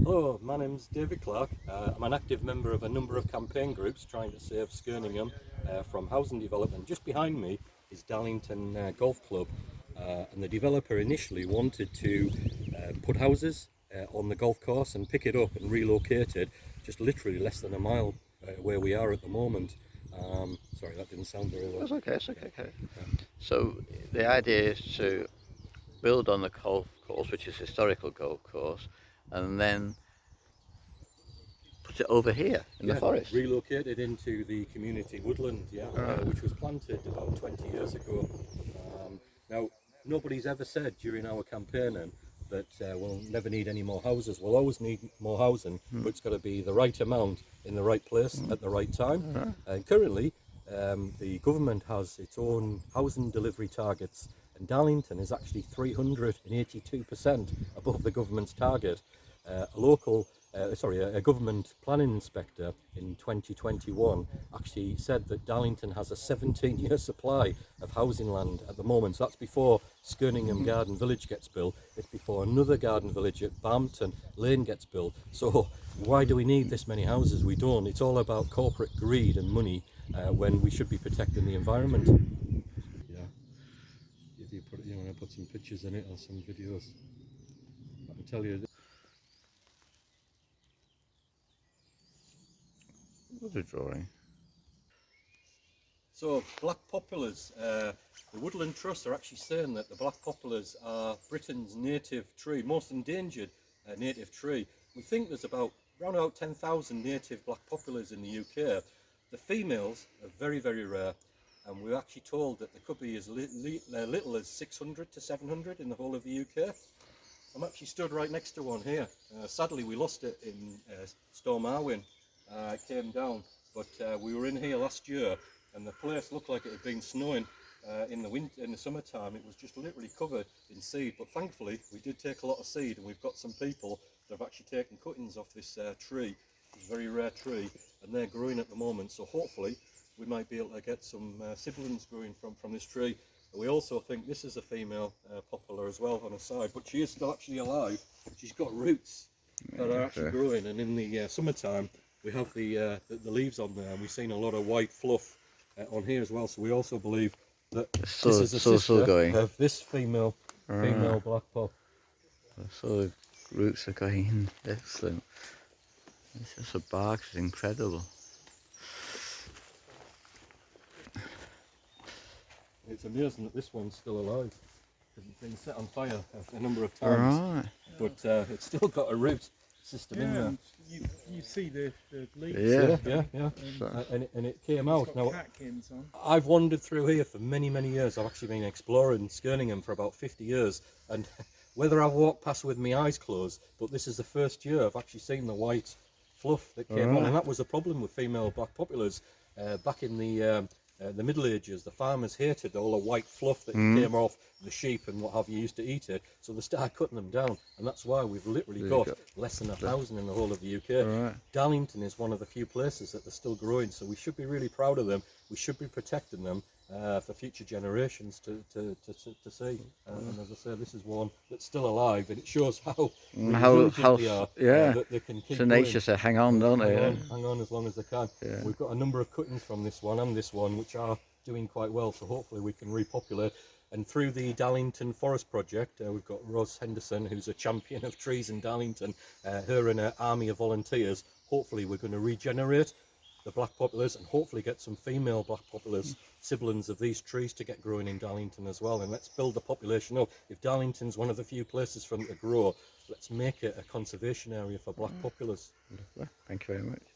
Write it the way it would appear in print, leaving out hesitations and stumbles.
Hello, my name's David Clark. I'm an active member of a number of campaign groups trying to save Skirningham from housing development. Just behind me is Darlington Golf Club, and the developer initially wanted to put houses on the golf course and pick it up and relocate it just literally less than a mile where we are at the moment. Sorry, that didn't sound very well. That's okay, it's okay. So the idea is to build on the golf course, which is historical golf course, and then put it over here in the forest. Relocated into the community woodland, which was planted about 20 years ago. Now, nobody's ever said during our campaigning that we'll never need any more houses. We'll always need more housing, but it's got to be the right amount in the right place at the right time. And currently, the government has its own housing delivery targets, and Darlington is actually 382% above the government's target. A government planning inspector in 2021 actually said that Darlington has a 17-year supply of housing land at the moment. So that's before Skirningham Garden Village gets built. It's before another garden village at Barmpton Lane gets built. So why do we need this many houses? We don't. It's all about corporate greed and money when we should be protecting the environment. Yeah. If you put, want to put some pictures in it or some videos, I can tell you. What a drawing. So black poplars, the Woodland Trust are actually saying that the black poplars are Britain's native tree, most endangered native tree. We think there's around about 10,000 native black poplars in the UK. The females are very, very rare, and we're actually told that there could be as little as 600 to 700 in the whole of the UK. I'm actually stood right next to one here. Sadly, we lost it in Storm Arwen. It came down, but we were in here last year and the place looked like it had been snowing in the summertime. It was just literally covered in seed, but thankfully we did take a lot of seed, and we've got some people that have actually taken cuttings off this tree. It's a very rare tree, and they're growing at the moment, so hopefully we might be able to get some siblings growing from this tree. We also think this is a female poplar as well on the side, but she is still actually alive. She's got roots that are actually growing, and in the summertime we have the leaves on there, and we've seen a lot of white fluff on here as well. So we also believe that this is a sister of this female black pop. So the roots are going excellent. This is a bark is incredible. It's amazing that this one's still alive, because it's been set on fire a number of times, but it's still got a root system in there. You see the leaves. Yeah. And it came out. Now, I've wandered through here for many years. I've actually been exploring Skirningham for about 50 years, and whether I've walked past with my eyes closed, but this is the first year I've actually seen the white fluff that came on, and that was a problem with female black poplars back in the Middle Ages. The farmers hated all the white fluff that came off the sheep and what have you, used to eat it, so they started cutting them down, and that's why we've literally got less than 1,000 in the whole of the UK. Darlington is one of the few places that they're still growing, so we should be really proud of them. We should be protecting them for future generations to see. And as I say, this is one that's still alive, and it shows how they are, that they can keep tenacious. They hang on, don't they? Hang on as long as they can. We've got a number of cuttings from this one and this one which are doing quite well, so hopefully we can repopulate. And through the Darlington Forest Project, we've got Rose Henderson, who's a champion of trees in Darlington, her and her army of volunteers. Hopefully we're going to regenerate the black poplars and hopefully get some female black poplars, siblings of these trees, to get growing in Darlington as well. And let's build the population up. If Darlington's one of the few places for them to grow, let's make it a conservation area for black poplars. Thank you very much.